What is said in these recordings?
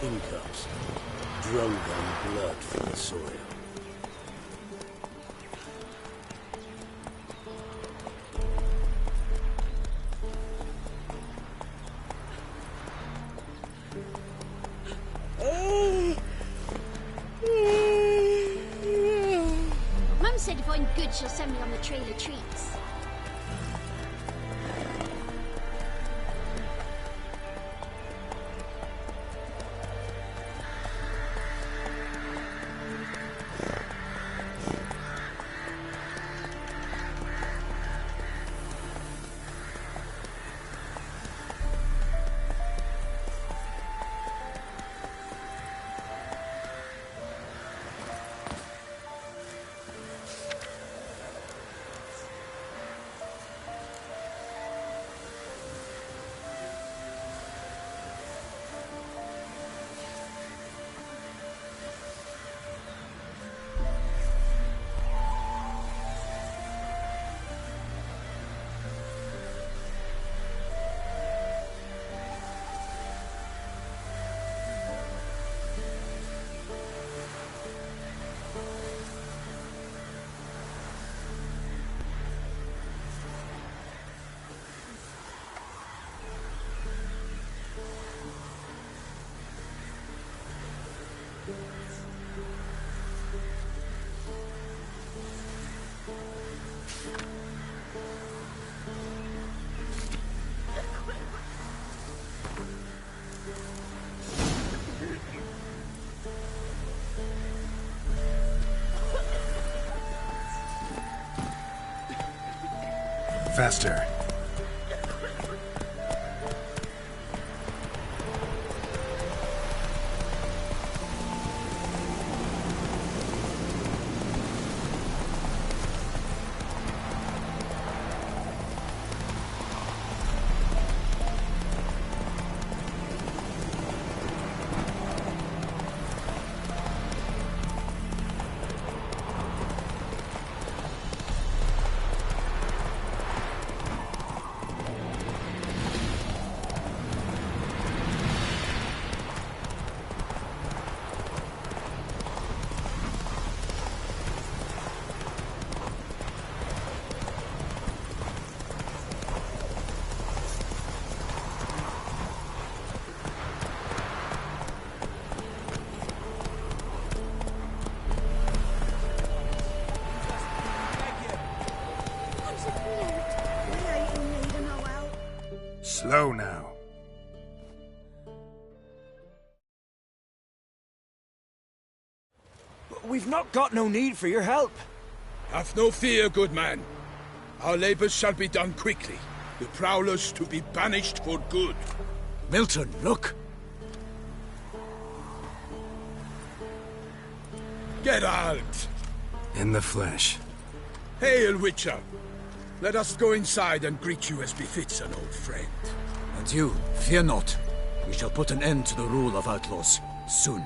kingcups, drunk on blood from the soil. Mum said if I'm good, she'll send me on the trail of treats. Faster. Slow now. We've not got no need for your help. Have no fear, good man. Our labors shall be done quickly. The prowlers to be banished for good. Milton, look! Geralt! In the flesh. Hail, Witcher! Let us go inside and greet you as befits an old friend. And you, fear not. We shall put an end to the rule of outlaws, soon.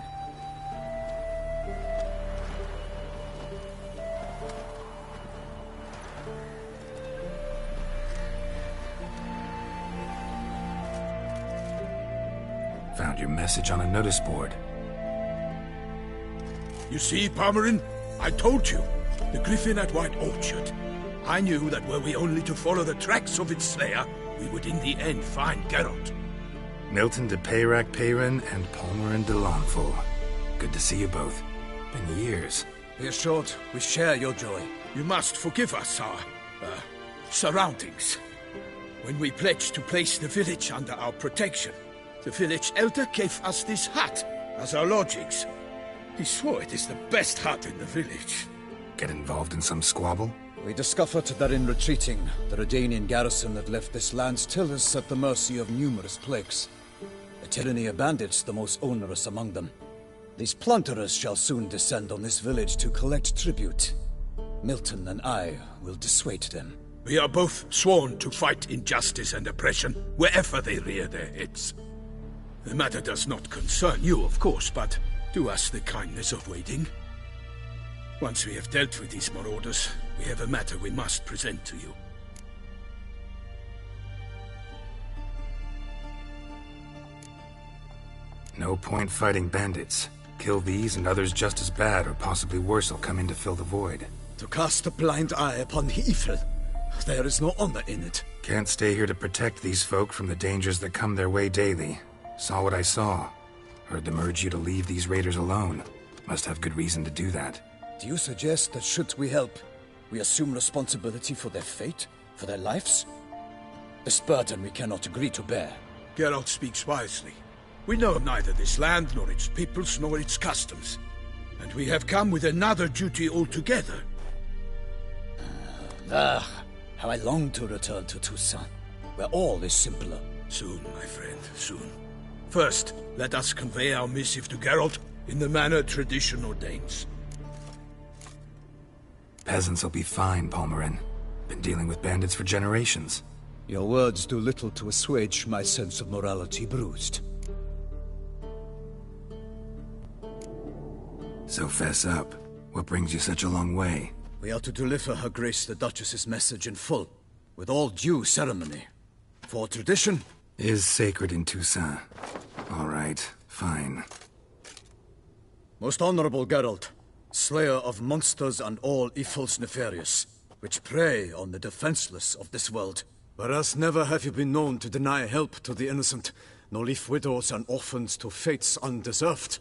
Found your message on a notice board. You see, Palmerin? I told you. The griffin at White Orchard. I knew that were we only to follow the tracks of its slayer, we would in the end find Geralt. Milton de Peyrac-Peyrin and Palmerin de Lawnful. Good to see you both. Been years. Be assured, we share your joy. You must forgive us our, surroundings. When we pledged to place the village under our protection, the village elder gave us this hut as our lodgings. He swore it is the best hut in the village. Get involved in some squabble? We discovered that in retreating, the Redanian garrison had left this land still is at the mercy of numerous plagues. A tyranny of bandits, the most onerous among them. These plunderers shall soon descend on this village to collect tribute. Milton and I will dissuade them. We are both sworn to fight injustice and oppression wherever they rear their heads. The matter does not concern you, of course, but do us the kindness of waiting. Once we have dealt with these marauders, we have a matter we must present to you. No point fighting bandits. Kill these and others just as bad or possibly worse will come in to fill the void. To cast a blind eye upon the evil. There is no honor in it. Can't stay here to protect these folk from the dangers that come their way daily. Saw what I saw. Heard them urge you to leave these raiders alone. Must have good reason to do that. Do you suggest that should we help, we assume responsibility for their fate? For their lives? This burden we cannot agree to bear. Geralt speaks wisely. We know neither this land, nor its peoples, nor its customs. And we have come with another duty altogether. How I long to return to Toussaint, where all is simpler. Soon, my friend, soon. First, let us convey our missive to Geralt in the manner tradition ordains. Peasants will be fine, Palmerin. Been dealing with bandits for generations. Your words do little to assuage my sense of morality bruised. So fess up. What brings you such a long way? We are to deliver Her Grace the Duchess's message in full, with all due ceremony. For tradition is sacred in Toussaint. All right, fine. Most honorable Geralt, slayer of monsters and all evils nefarious, which prey on the defenseless of this world. Whereas never have you been known to deny help to the innocent, nor leave widows and orphans to fates undeserved.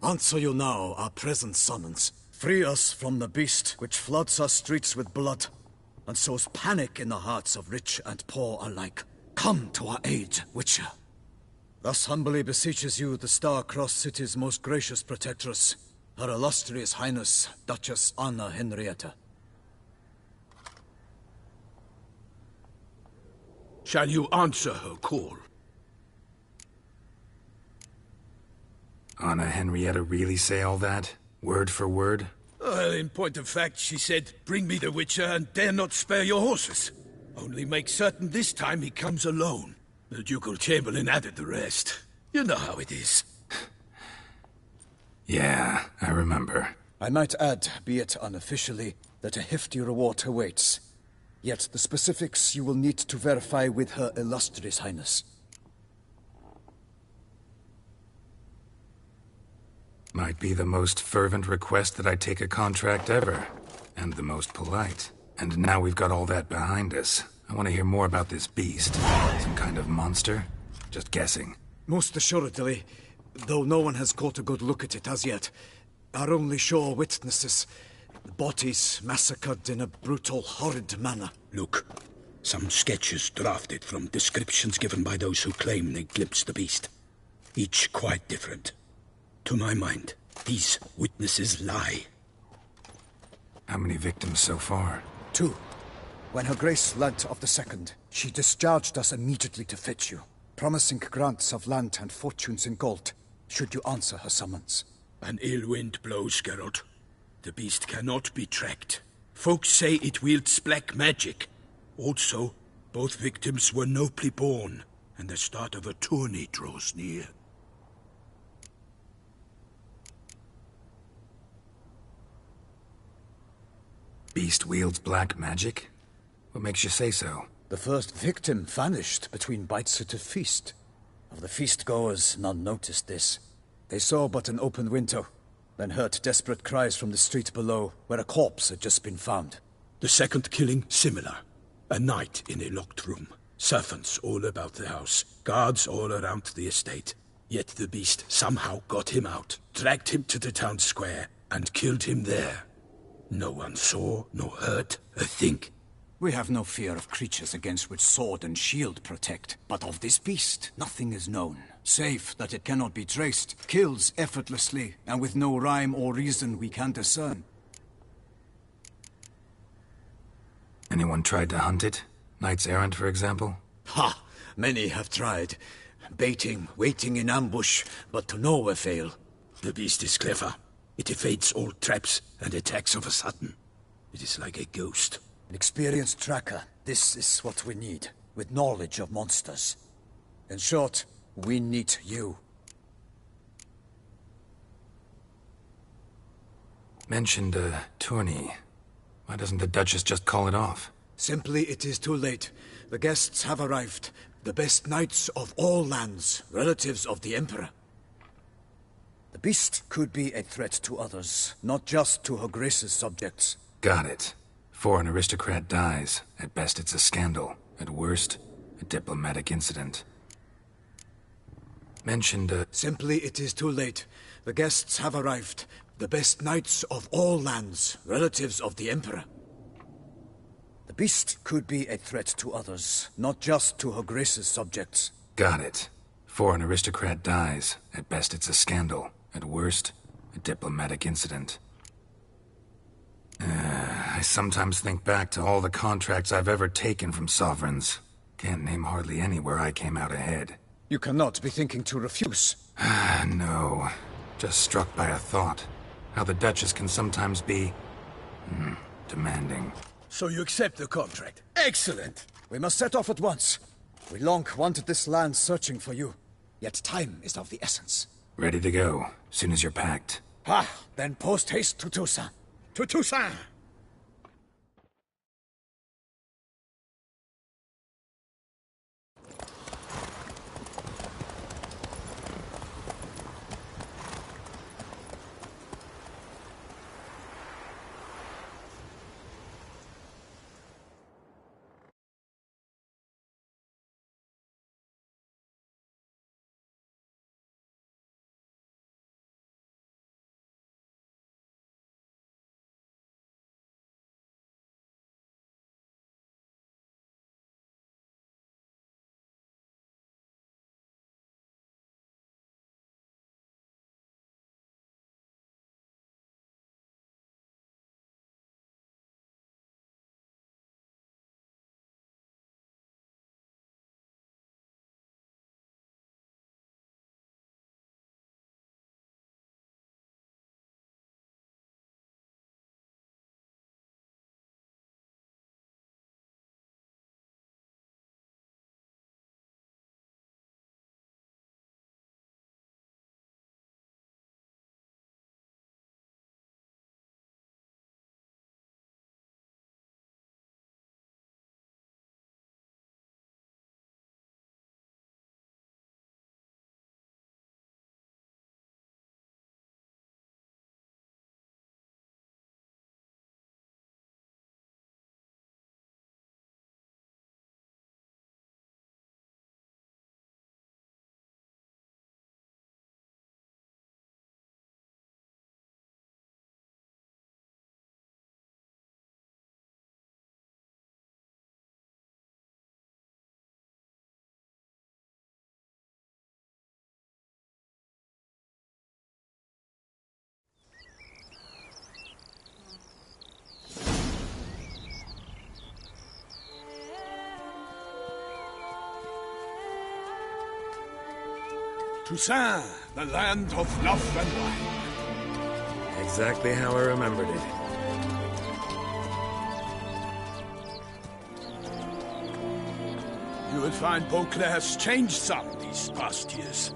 Answer you now our present summons. Free us from the beast which floods our streets with blood, and sows panic in the hearts of rich and poor alike. Come to our aid, Witcher. Thus humbly beseeches you the Star-Crossed City's most gracious protectress, Her Illustrious Highness, Duchess Anna Henrietta. Shall you answer her call? Anna Henrietta really say all that? Word for word? Well, in point of fact, she said, "Bring me the Witcher and dare not spare your horses. Only make certain this time he comes alone." The Ducal Chamberlain added the rest. You know how it is. Yeah, I remember. I might add, be it unofficially, that a hefty reward awaits. Yet the specifics you will need to verify with Her Illustrious Highness. Might be the most fervent request that I take a contract ever. And the most polite. And now we've got all that behind us. I want to hear more about this beast. Some kind of monster? Just guessing. Most assuredly, though no one has caught a good look at it as yet. Our only sure witnesses. Bodies massacred in a brutal, horrid manner. Look, some sketches drafted from descriptions given by those who claim they glimpsed the beast. Each quite different. To my mind, these witnesses lie. How many victims so far? 2. When Her Grace learnt of the second, she discharged us immediately to fetch you, promising grants of land and fortunes in gold, should you answer her summons. An ill wind blows, Geralt. The beast cannot be tracked. Folks say it wields black magic. Also, both victims were nobly born, and the start of a tourney draws near. Beast wields black magic? What makes you say so? The first victim vanished between bites at a feast. Of the feast-goers, none noticed this. They saw but an open window, then heard desperate cries from the street below, where a corpse had just been found. The second killing, similar. A night in a locked room. Servants all about the house. Guards all around the estate. Yet the beast somehow got him out, dragged him to the town square, and killed him there. No one saw, nor heard a thing. We have no fear of creatures against which sword and shield protect. But of this beast, nothing is known. Save that it cannot be traced, kills effortlessly, and with no rhyme or reason we can discern. Anyone tried to hunt it? Knights errant, for example? Ha! Many have tried. Baiting, waiting in ambush, but to no avail. The beast is clever. It evades all traps and attacks of a sudden. It is like a ghost. An experienced tracker. This is what we need, with knowledge of monsters. In short, we need you. Mentioned a tourney. Why doesn't the Duchess just call it off? Simply, it is too late. The guests have arrived. The best knights of all lands, relatives of the Emperor. beast could be a threat to others, not just to Her Grace's subjects. Got it. Before an aristocrat dies, at best it's a scandal. At worst, a diplomatic incident. Mentioned, Simply, it is too late. The guests have arrived. The best knights of all lands, relatives of the Emperor. The beast could be a threat to others, not just to Her Grace's subjects. Got it. Before an aristocrat dies, at best it's a scandal. At worst, a diplomatic incident. I sometimes think back to all the contracts I've ever taken from sovereigns. Can't name hardly any where I came out ahead. You cannot be thinking to refuse. No. Just struck by a thought. How the Duchess can sometimes be... demanding. So you accept the contract. Excellent! We must set off at once. We long wanted this land searching for you. Yet time is of the essence. Ready to go, soon as you're packed. Then post-haste to Toussaint. To Toussaint! Toussaint, the land of love and wine. Exactly how I remembered it. You will find Beauclair's changed some these past years.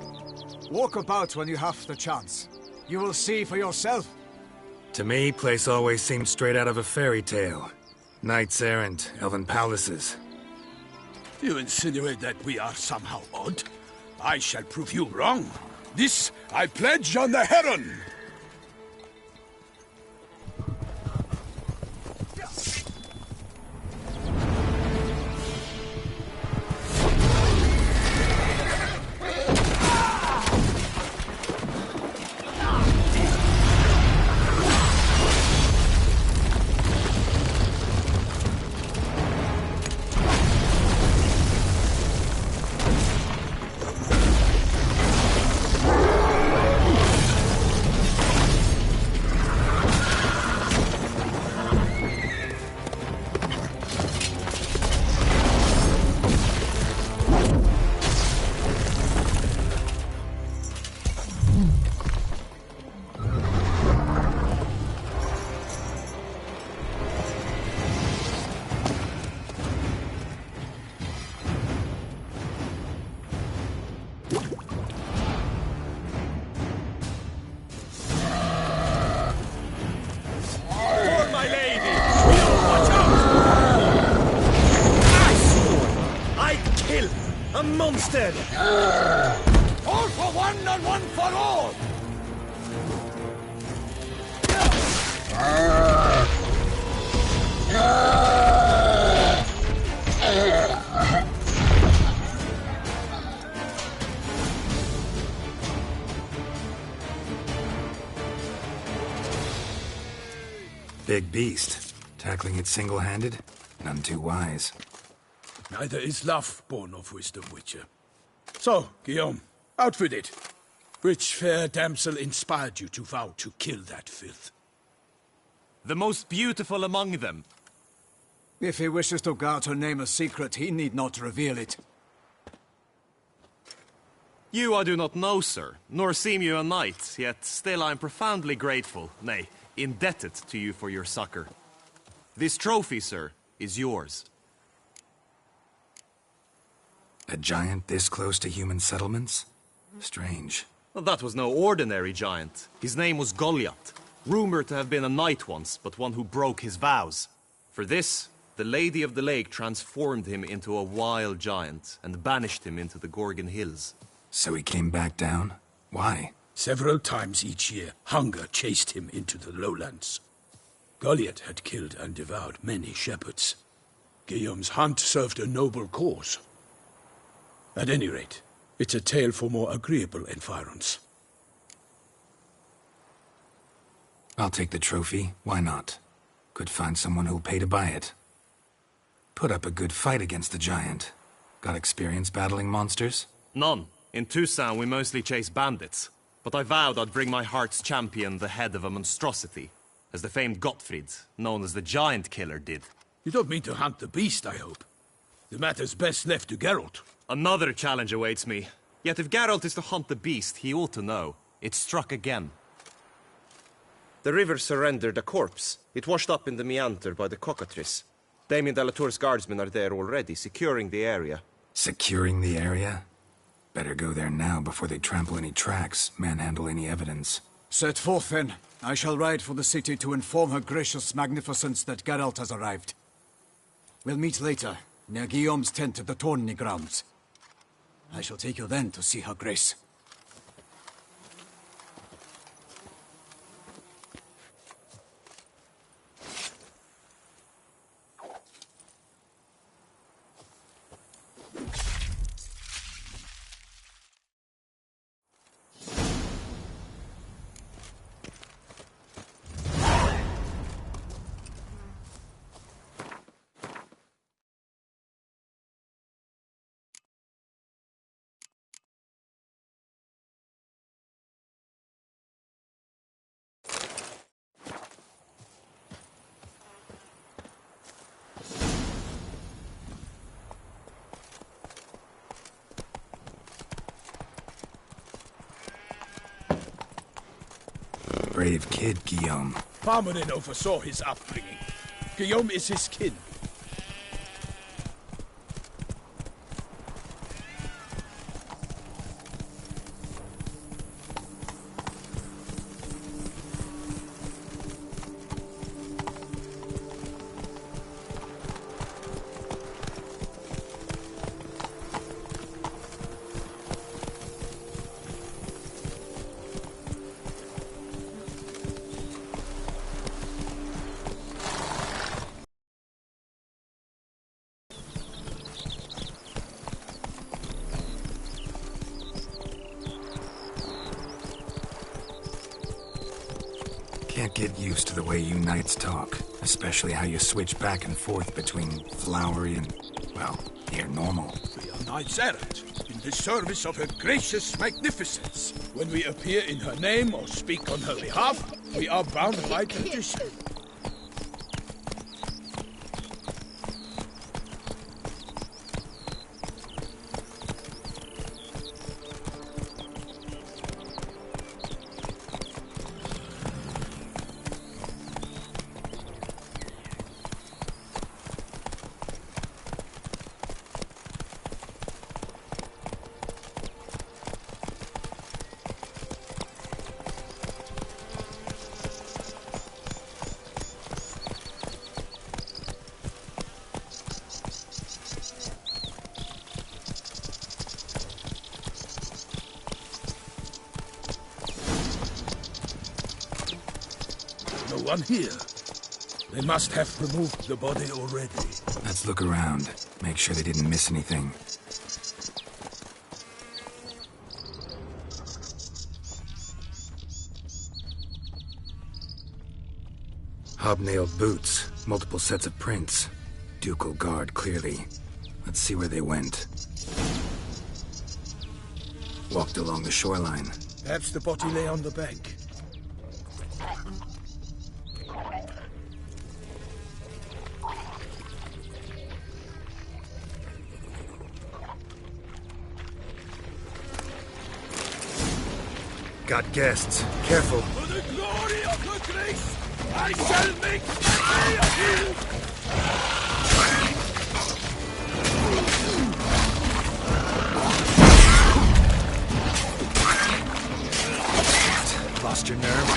Walk about when you have the chance. You will see for yourself. To me, place always seemed straight out of a fairy tale. Knights errant, elven palaces. You insinuate that we are somehow odd? I shall prove you wrong. This I pledge on the Heron! A monster! All for one and one for all! Big beast. Tackling it single-handed? None too wise. Neither is love born of wisdom, Witcher. So, Guillaume, out with it. Which fair damsel inspired you to vow to kill that filth? The most beautiful among them. If he wishes to guard her name a secret, he need not reveal it. You I do not know, sir, nor seem you a knight, yet still I am profoundly grateful, nay, indebted to you for your succor. This trophy, sir, is yours. A giant this close to human settlements? Strange. Well, that was no ordinary giant. His name was Goliath, rumored to have been a knight once, but one who broke his vows. For this, the Lady of the Lake transformed him into a wild giant and banished him into the Gorgon Hills. So he came back down? Why? Several times each year, hunger chased him into the lowlands. Goliath had killed and devoured many shepherds. Guillaume's hunt served a noble cause. At any rate, it's a tale for more agreeable environs. I'll take the trophy. Why not? Could find someone who'll pay to buy it. Put up a good fight against the giant. Got experience battling monsters? None. In Toussaint we mostly chase bandits. But I vowed I'd bring my heart's champion the head of a monstrosity, as the famed Gottfried, known as the Giant Killer, did. You don't mean to hunt the beast, I hope. The matter's best left to Geralt. Another challenge awaits me. Yet if Geralt is to hunt the beast, he ought to know. It struck again. The river surrendered a corpse. It washed up in the meander by the cockatrice. Damien de la Tour's guardsmen are there already, securing the area. Securing the area? Better go there now before they trample any tracks, manhandle any evidence. Set forth, then. I shall ride for the city to inform her gracious magnificence that Geralt has arrived. We'll meet later, near Guillaume's tent at the Tourney grounds. I shall take you then to see her grace. Brave kid, Guillaume. Parmenin oversaw his upbringing. Guillaume is his kin. Can't get used to the way you knights talk, especially how you switch back and forth between flowery and, well, near normal. We are knights errant, in the service of her gracious magnificence. When we appear in her name or speak on her behalf, we are bound by tradition. one here. They must have removed the body already. Let's look around. Make sure they didn't miss anything. Hobnailed boots, multiple sets of prints. Ducal guard, clearly. Let's see where they went. Walked along the shoreline. Perhaps the body lay on the bank. Got guests. Careful. For the glory of her grace, I shall make a day of you! Lost your nerve?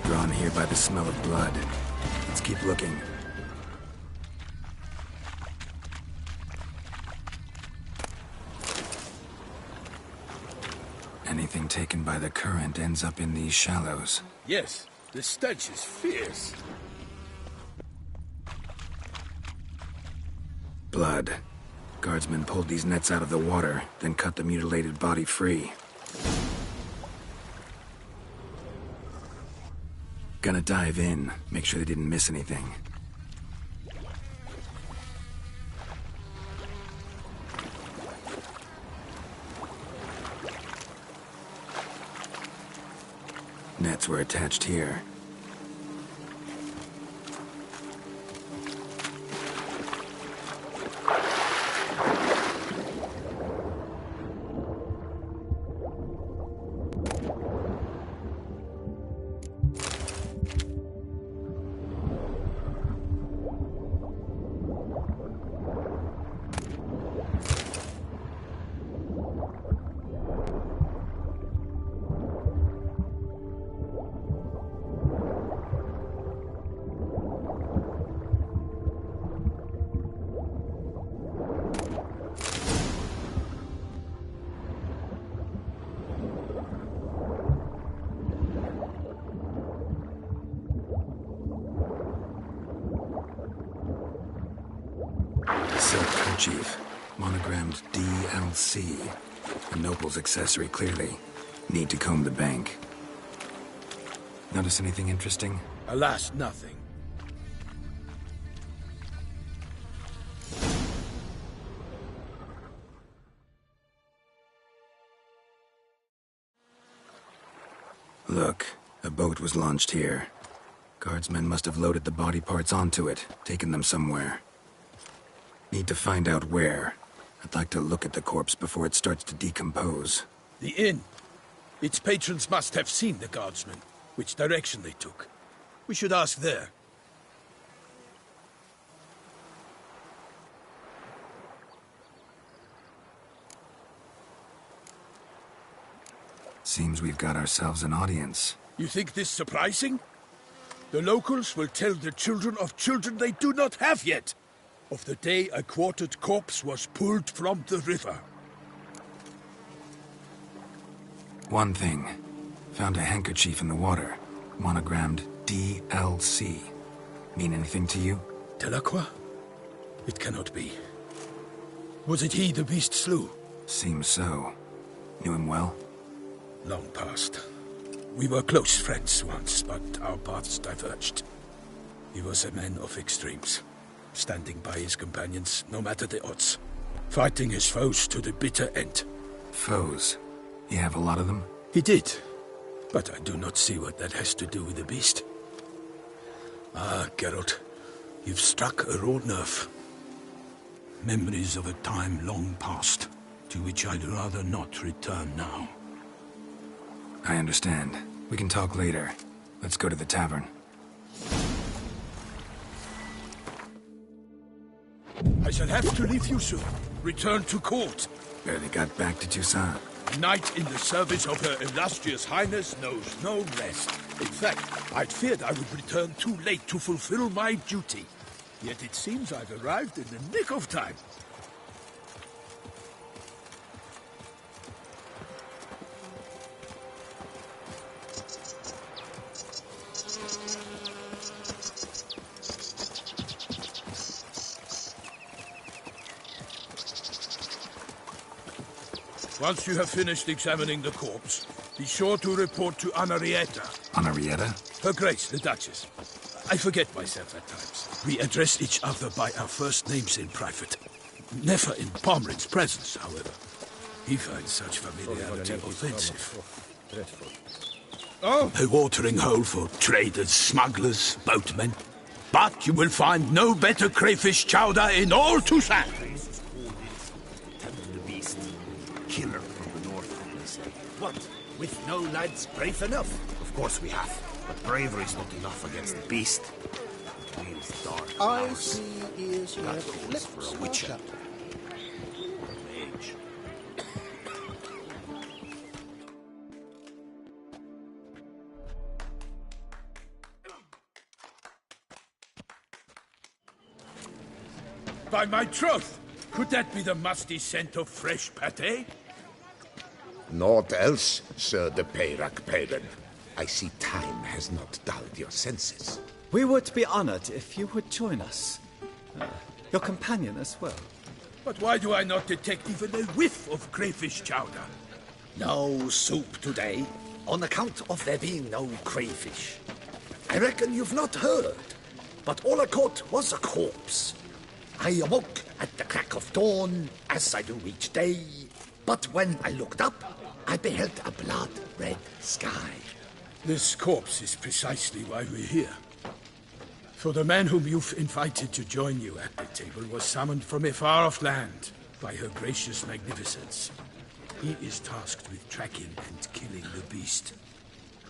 Drawn here by the smell of blood. Let's keep looking. Anything taken by the current ends up in these shallows. Yes, the stench is fierce. Blood. Guardsmen pulled these nets out of the water, then cut the mutilated body free. Gonna dive in, make sure they didn't miss anything. Nets were attached here. Silk kerchief, monogrammed DLC. A noble's accessory, clearly. Need to comb the bank. Notice anything interesting? Alas, nothing. Look, a boat was launched here. Guardsmen must have loaded the body parts onto it, taken them somewhere. Need to find out where. I'd like to look at the corpse before it starts to decompose. The inn. Its patrons must have seen the guardsmen, which direction they took. We should ask there. Seems we've got ourselves an audience. You think this surprising? The locals will tell the children of children they do not have yet, of the day a quartered corpse was pulled from the river. One thing. Found a handkerchief in the water. Monogrammed DLC. Mean anything to you? Delacroix? It cannot be. Was it he the beast slew? Seems so. Knew him well? Long past. We were close friends once, but our paths diverged. He was a man of extremes, standing by his companions no matter the odds, fighting his foes to the bitter end. Foes? You have a lot of them? He did, but I do not see what that has to do with the beast. Ah, Geralt, you've struck a raw nerve. Memories of a time long past, to which I'd rather not return now. I understand. We can talk later. Let's go to the tavern. I shall have to leave you soon. Return to court. Barely got back to Toussaint. A knight in the service of Her Illustrious Highness knows no rest. In fact, I'd feared I would return too late to fulfill my duty. Yet it seems I've arrived in the nick of time. Once you have finished examining the corpse, be sure to report to Anarietta. Anarietta? Her Grace, the Duchess. I forget myself at times. We address each other by our first names in private. Never in Pomrin's presence, however. He finds such familiarity offensive. Oh, a watering hole for traders, smugglers, boatmen. But you will find no better crayfish chowder in all Toussaint. Killer from the north, they say. What? With no lads brave enough? Of course we have. But bravery's not enough against the beast. Real dark I powers. see is your That calls for a witcher. Mage. By my troth! Could that be the musty scent of fresh pâté? Naught else, Sir de Peyrac-Peyran. I see time has not dulled your senses. We would be honored if you would join us. Your companion as well. But why do I not detect even a whiff of crayfish chowder? No soup today, on account of there being no crayfish. I reckon you've not heard, but all I caught was a corpse. I awoke at the crack of dawn, as I do each day, but when I looked up, I beheld a blood-red sky. This corpse is precisely why we're here. For the man whom you've invited to join you at the table was summoned from a far-off land by her gracious magnificence. He is tasked with tracking and killing the beast.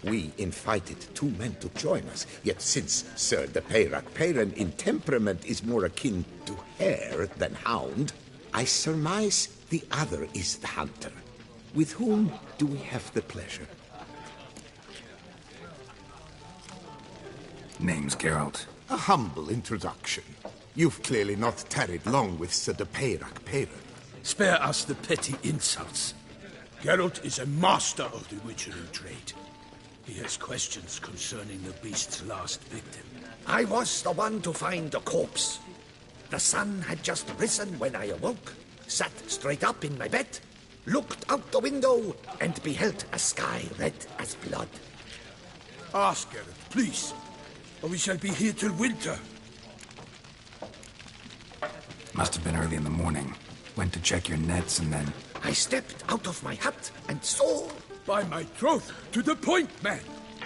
We invited two men to join us, yet since Sir de Peyrac-Peyran in temperament is more akin to hare than hound, I surmise the other is the hunter. With whom do we have the pleasure? Name's Geralt. A humble introduction. You've clearly not tarried long with Sir de Peyrac-Peyran. Spare us the petty insults. Geralt is a master of the witchery trade. He has questions concerning the beast's last victim. I was the one to find the corpse. The sun had just risen when I awoke, sat straight up in my bed, looked out the window, and beheld a sky red as blood. Ask Geralt, please, or we shall be here till winter. Must have been early in the morning. Went to check your nets and then... I stepped out of my hut and saw... By my troth, to the point, man.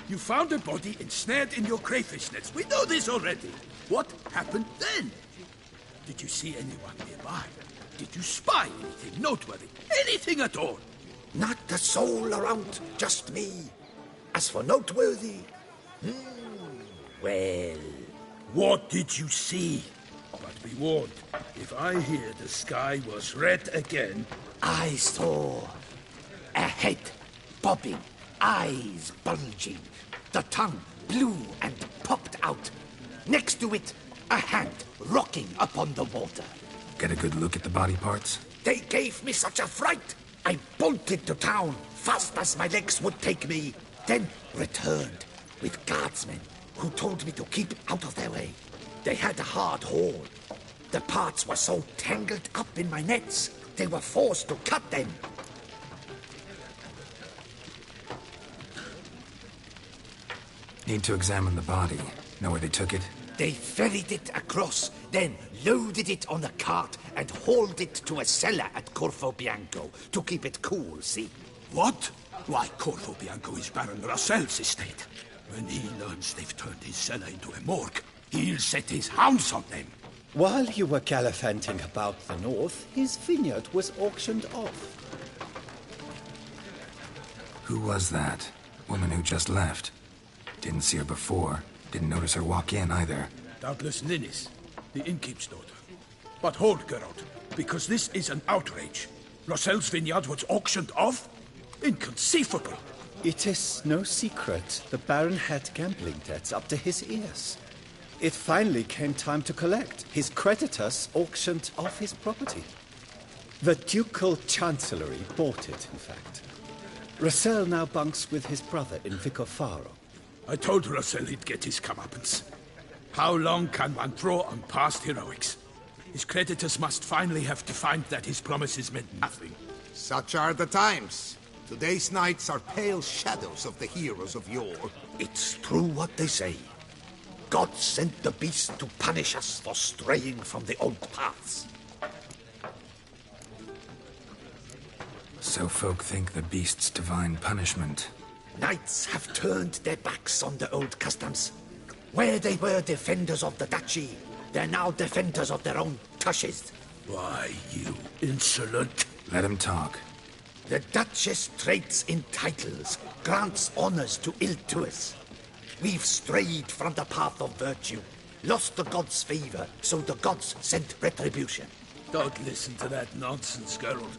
You found a body ensnared in your crayfish nets. We know this already. What happened then? Did you see anyone nearby? Did you spy anything noteworthy? Anything at all? Not a soul around, just me. As for noteworthy... well... What did you see? But be warned, if I hear the sky was red again... I saw a head bobbing, eyes bulging, the tongue blue and popped out. Next to it, a hand rocking upon the water. Get a good look at the body parts? They gave me such a fright. I bolted to town, fast as my legs would take me, then returned with guardsmen who told me to keep out of their way. They had a hard haul. The parts were so tangled up in my nets, they were forced to cut them. Need to examine the body. Know where they took it? They ferried it across, then loaded it on a cart and hauled it to a cellar at Corvo Bianco to keep it cool, see? What? Why, Corvo Bianco is Baron Russell's estate. When he learns they've turned his cellar into a morgue, he'll set his hounds on them. While you were gallivanting about the north, his vineyard was auctioned off. Who was that? Woman who just left. Didn't see her before. Didn't notice her walk in either. Doubtless Ninnis, the innkeep's daughter. But hold, Geralt, because this is an outrage. Rossel's vineyard was auctioned off? Inconceivable! It is no secret the Baron had gambling debts up to his ears. It finally came time to collect. His creditors auctioned off his property. The Ducal Chancellery bought it, in fact. Rossel now bunks with his brother in Vicofaro. I told Rossel he'd get his comeuppance. How long can one draw on past heroics? His creditors must finally have to find that his promises meant nothing. Such are the times. Today's knights are pale shadows of the heroes of yore. It's true what they say. God sent the beast to punish us for straying from the old paths. So folk think the beast's divine punishment. Knights have turned their backs on the old customs. Where they were defenders of the duchy, they're now defenders of their own tushes. Why, you insolent... Let him talk. The Duchess trades in titles, grants honors to ill-doers. We've strayed from the path of virtue, lost the gods' favor, so the gods sent retribution. Don't listen to that nonsense, Geralt.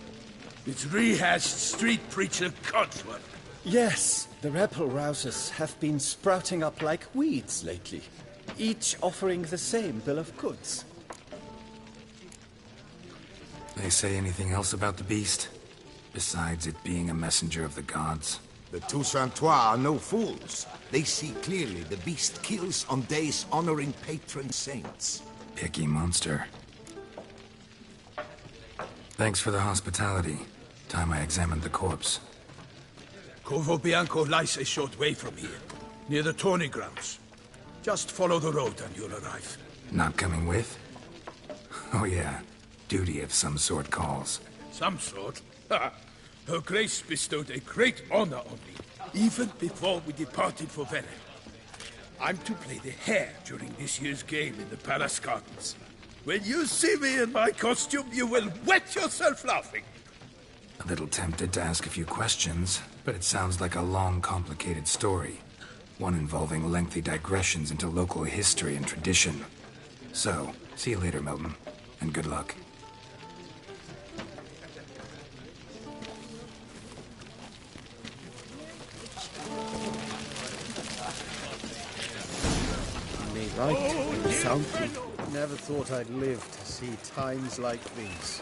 It's rehashed street preacher codswork. Yes, the rebel rousers have been sprouting up like weeds lately, each offering the same bill of goods. They say anything else about the beast? Besides it being a messenger of the gods? The Toussaintois are no fools. They see clearly the beast kills on days honoring patron saints. Picky monster. Thanks for the hospitality. Time I examined the corpse. Corvo Bianco lies a short way from here, near the tourney grounds. Just follow the road and you'll arrive. Not coming with? Oh yeah, duty of some sort calls. Some sort? Ha! Her Grace bestowed a great honor on me, even before we departed for Vene. I'm to play the hare during this year's game in the palace gardens. When you see me in my costume, you will wet yourself laughing. A little tempted to ask a few questions, but it sounds like a long, complicated story. One involving lengthy digressions into local history and tradition. So, see you later, Milton, and good luck. Right, something. Never thought I'd live to see times like these.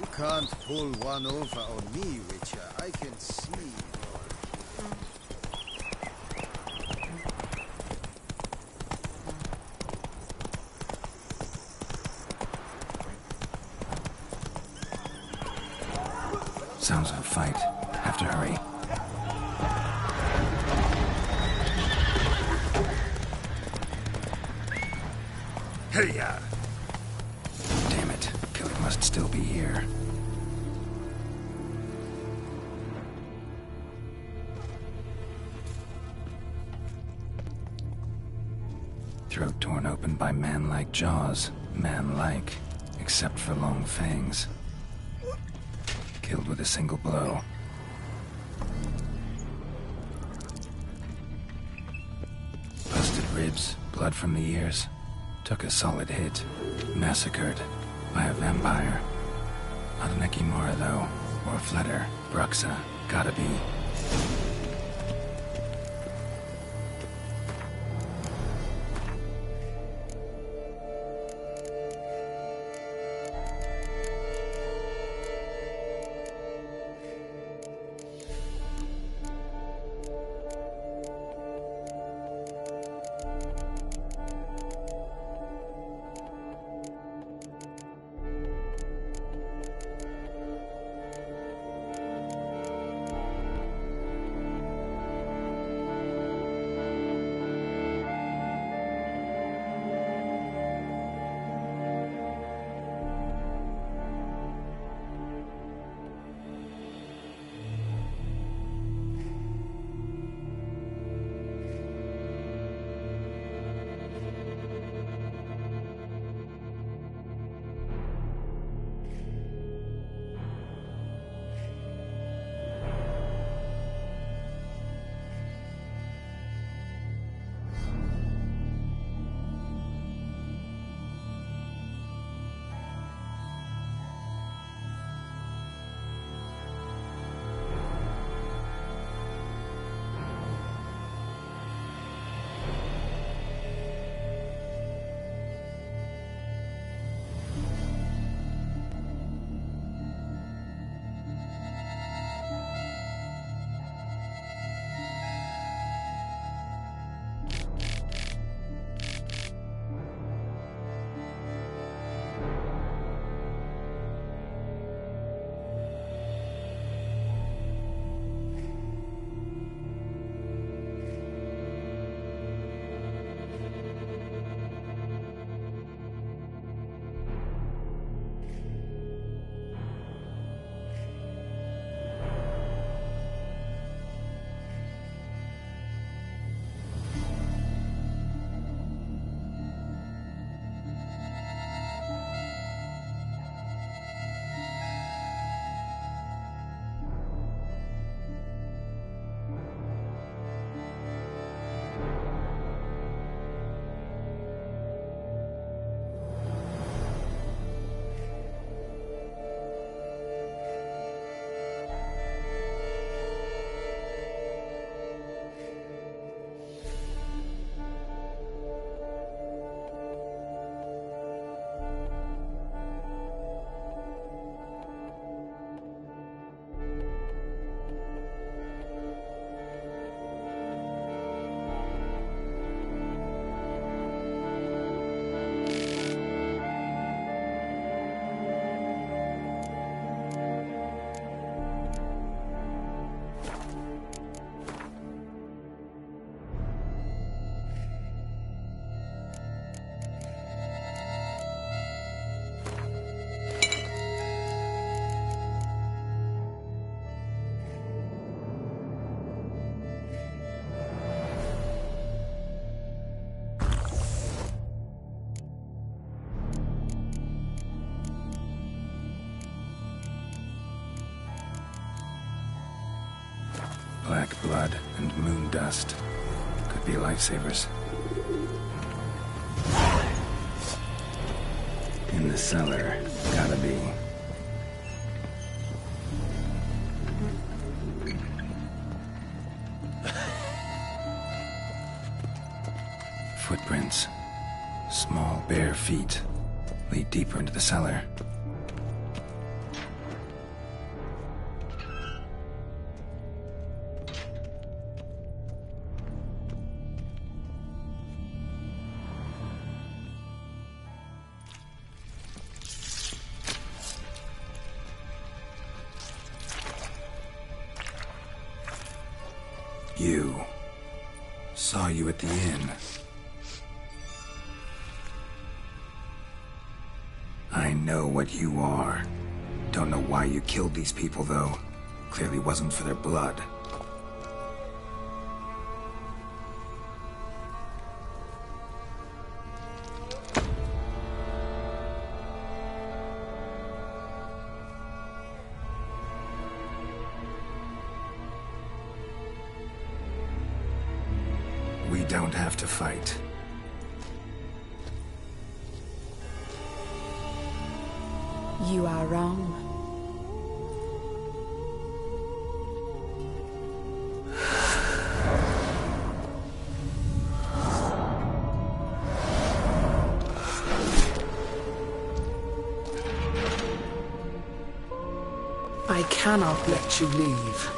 You can't pull one over on me, Witcher. I can see. Sounds of a fight. Have to hurry. Hey-ya! Damn it. Killer must still be here. Throat torn open by man-like jaws. Man-like. Except for long fangs. Killed with a single blow. Busted ribs, blood from the ears. Took a solid hit. Massacred by a vampire. Not an Ekimura, though. Or a Fletter. Bruxa. Gotta be. Black blood and moon dust. Could be lifesavers. In the cellar. Gotta be. Footprints. Small, bare feet. Lead deeper into the cellar. You. Saw you at the inn. I know what you are. Don't know why you killed these people, though. Clearly wasn't for their blood. We don't have to fight. You are wrong. I cannot let you leave.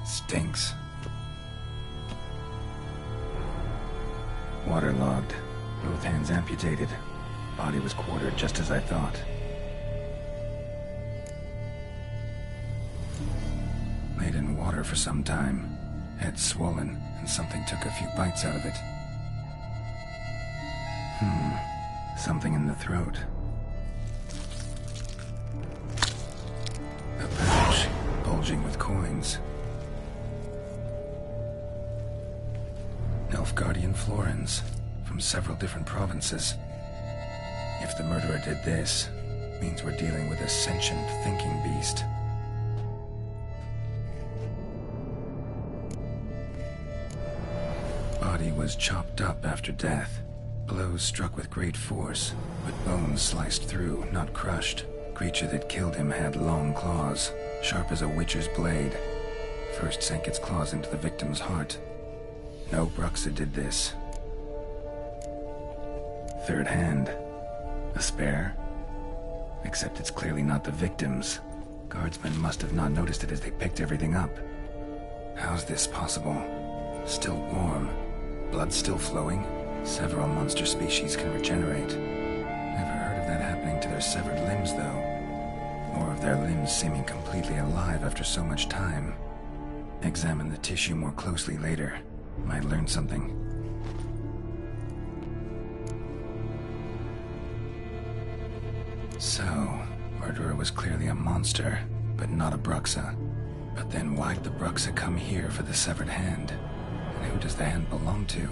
Stinks. Waterlogged. Both hands amputated. Body was quartered just as I thought. Laid in water for some time. Head swollen, and something took a few bites out of it. Something in the throat. A pouch, bulging with coins. Nilfgaardian florins, from several different provinces. If the murderer did this, means we're dealing with a sentient, thinking beast. Body was chopped up after death. Blows struck with great force, but bones sliced through, not crushed. Creature that killed him had long claws, sharp as a witcher's blade. First sank its claws into the victim's heart. No Bruxa did this. Third hand. A spare? Except it's clearly not the victim's. Guardsmen must have not noticed it as they picked everything up. How's this possible? Still warm. Blood still flowing? Several monster species can regenerate. Never heard of that happening to their severed limbs, though. Or of their limbs seeming completely alive after so much time. Examine the tissue more closely later. Might learn something. So, murderer was clearly a monster, but not a Bruxa. But then why'd the Bruxa come here for the severed hand? And who does the hand belong to?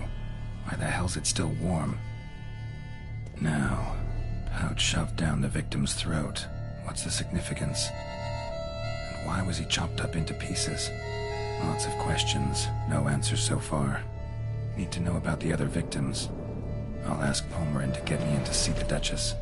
Why the hell's it still warm? Now, pouch shoved down the victim's throat. What's the significance? And why was he chopped up into pieces? Lots of questions, no answers so far. Need to know about the other victims. I'll ask Palmerin to get me in to see the Duchess.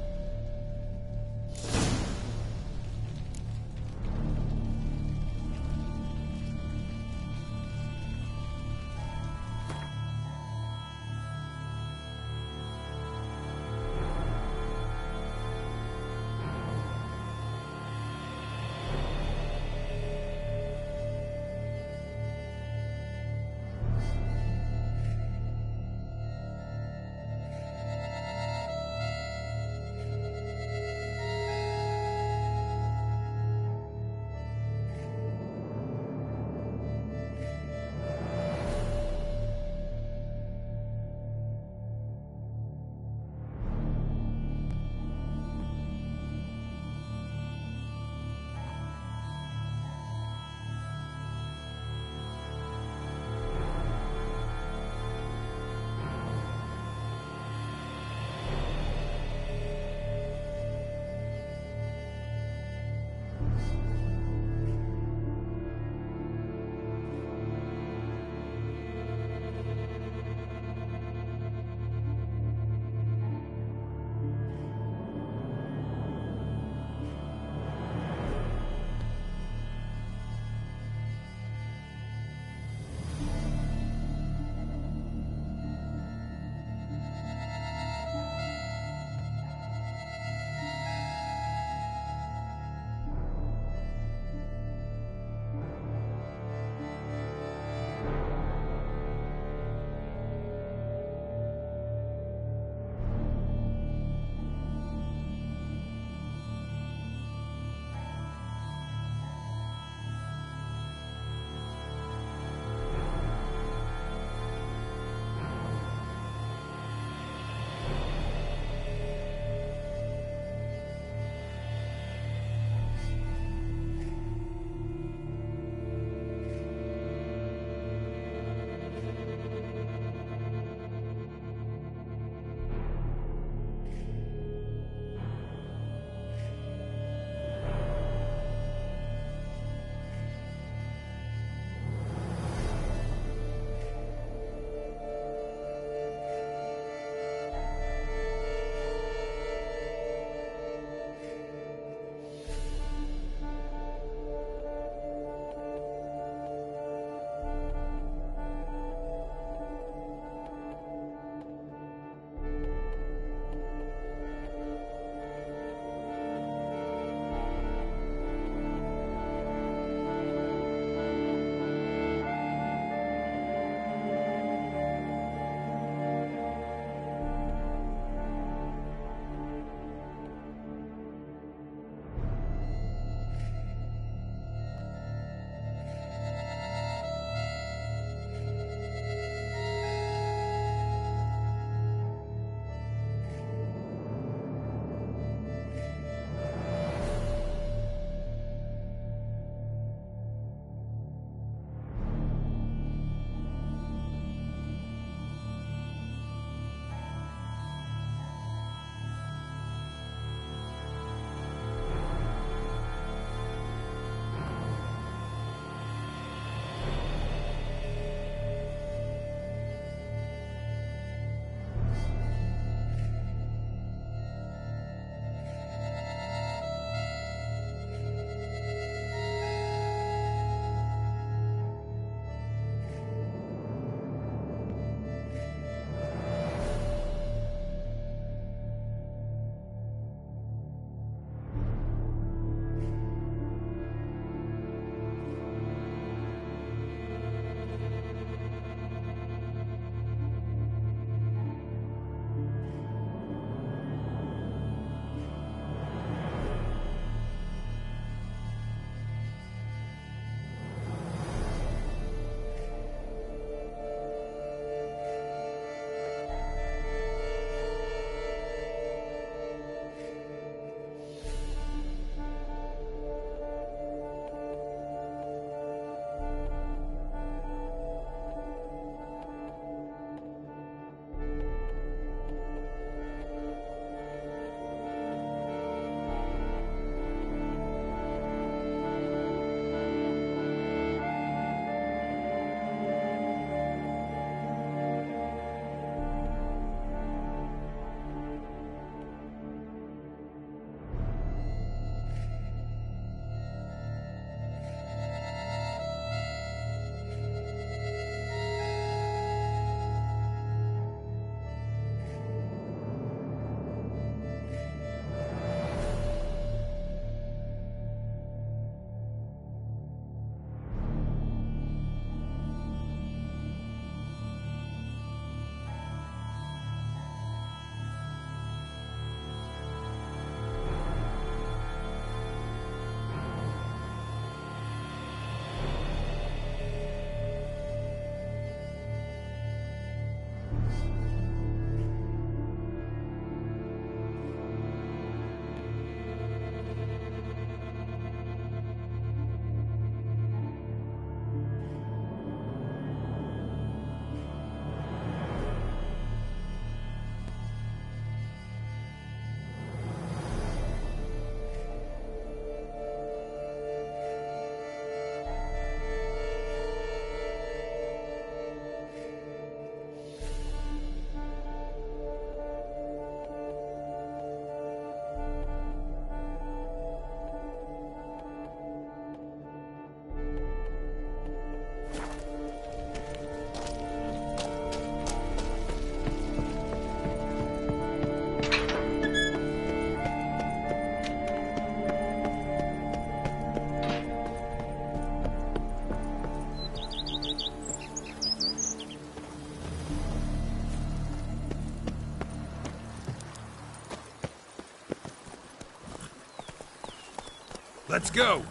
Let's go!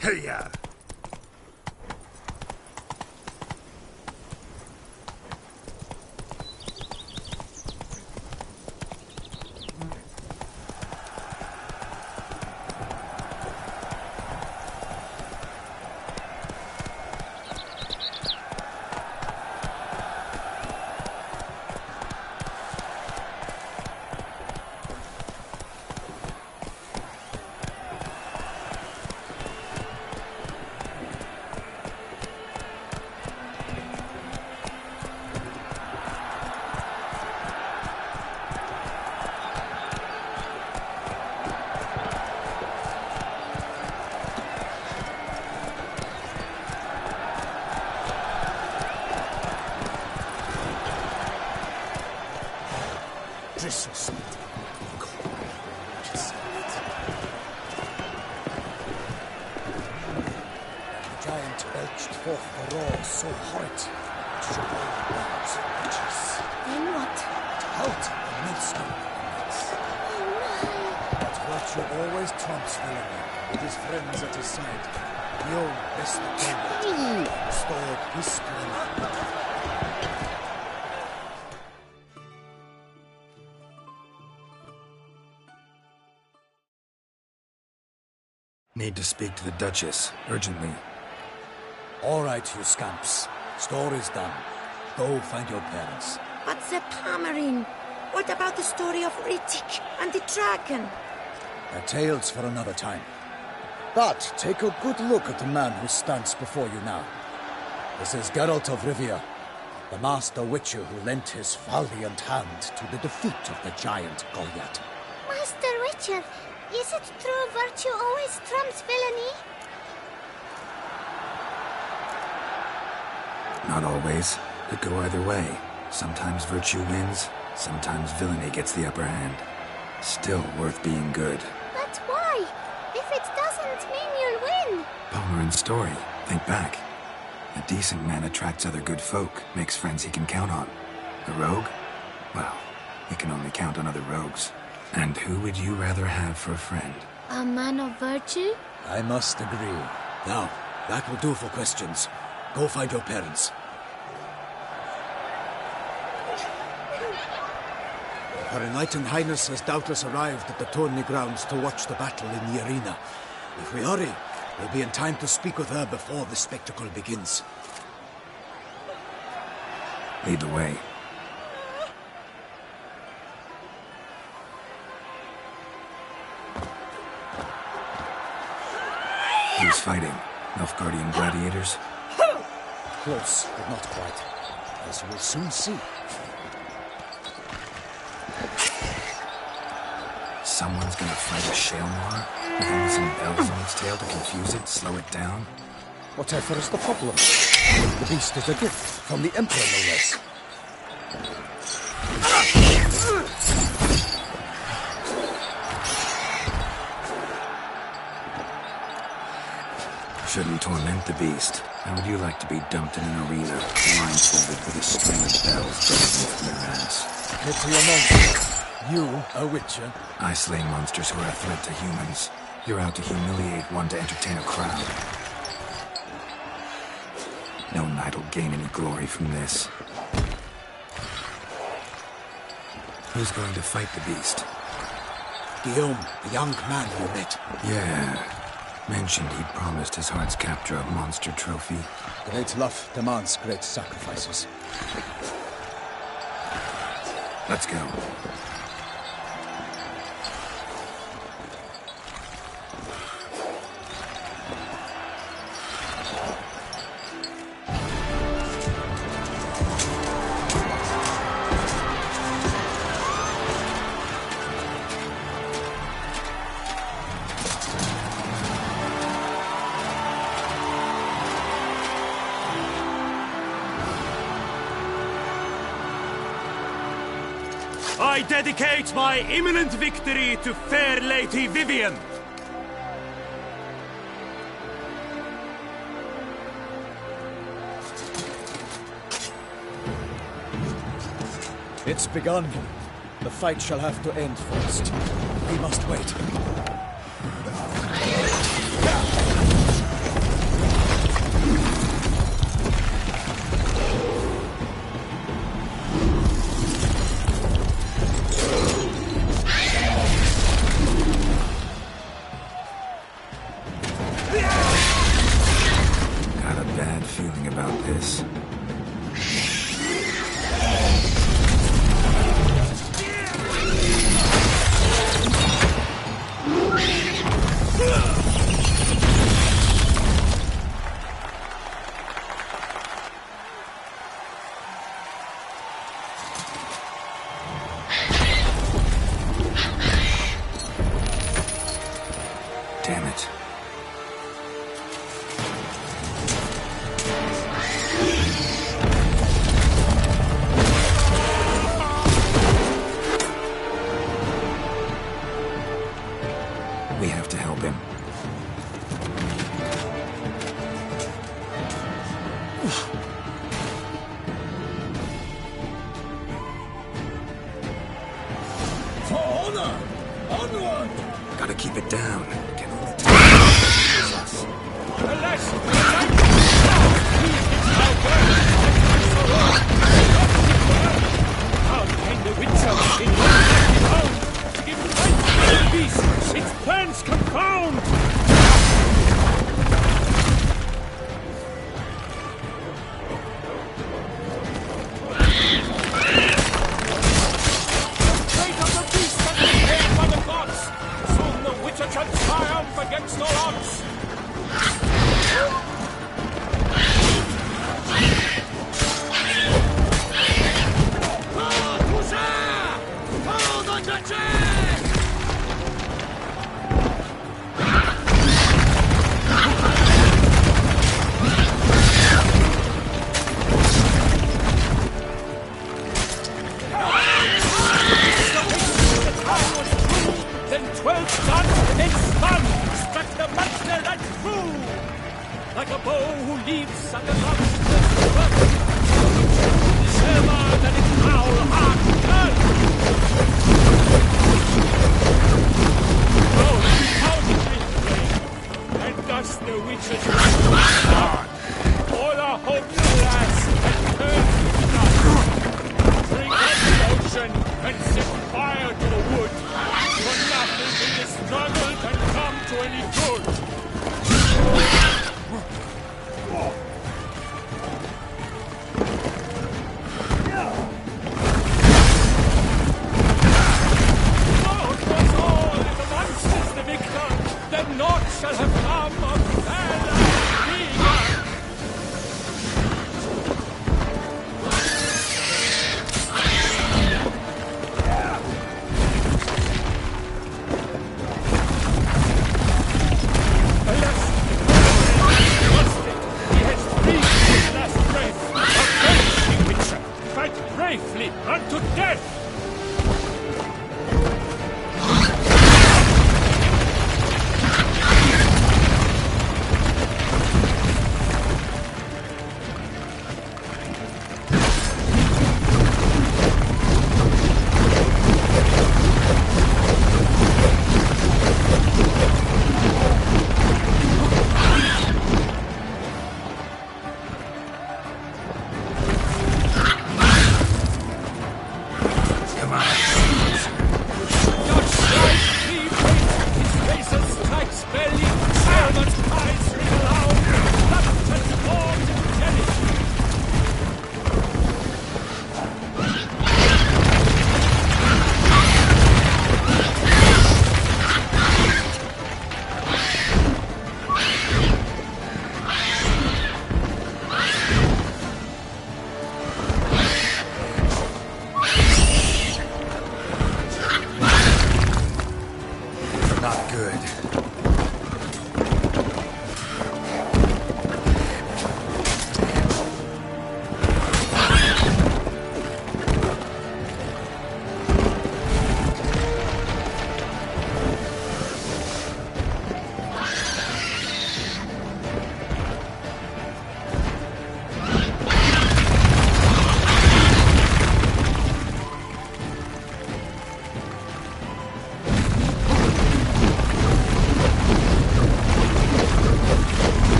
Hey-ya! Need to speak to the Duchess, urgently. All right, you scamps. Story's done. Go find your parents. But the Pomerine? What about the story of Rittik and the dragon? They're tales for another time. But take a good look at the man who stands before you now. This is Geralt of Rivia, the master witcher who lent his valiant hand to the defeat of the giant Goliath. Master Witcher, is it true virtue always trumps villainy? Not always. Could go either way. Sometimes virtue wins, sometimes villainy gets the upper hand. Still worth being good. But why? If it doesn't mean you'll win. Pomerin's story. Think back. A decent man attracts other good folk, makes friends he can count on. A rogue? Well, he can only count on other rogues. And who would you rather have for a friend? A man of virtue? I must agree. Now, that will do for questions. Go find your parents. Her Enlightened Highness has doubtless arrived at the tourney grounds to watch the battle in the arena. If we hurry, we'll be in time to speak with her before the spectacle begins. Lead the way. Who's fighting? Nilfgaardian gladiators? Close, but not quite. As you will soon see. Someone's gonna fight a Shaelmar? With only some bells on its tail to confuse it, slow it down? Whatever is the problem? The beast is a gift from the Emperor, no less. Shouldn't torment the beast. How would you like to be dumped in an arena, blindfolded with a string of bells bursting from your ass? Pity a monster. You, a witcher? I slay monsters who are a threat to humans. You're out to humiliate one to entertain a crowd. No knight will gain any glory from this. Who's going to fight the beast? Guillaume, the young man you met. Yeah. Mentioned he'd promised his heart's capture a monster trophy. Great love demands great sacrifices. Let's go. I dedicate my imminent victory to fair Lady Vivienne. It's begun. The fight shall have to end first. We must wait. Got a bad feeling about this. Damn it. We have to help him. For honor! Onward! Gotta keep it down. Can only How can the Witcher in one give fight to the beast? Its plans confound! Fate of the beast has been prepared by the gods! Soon the Witcher shall triumph!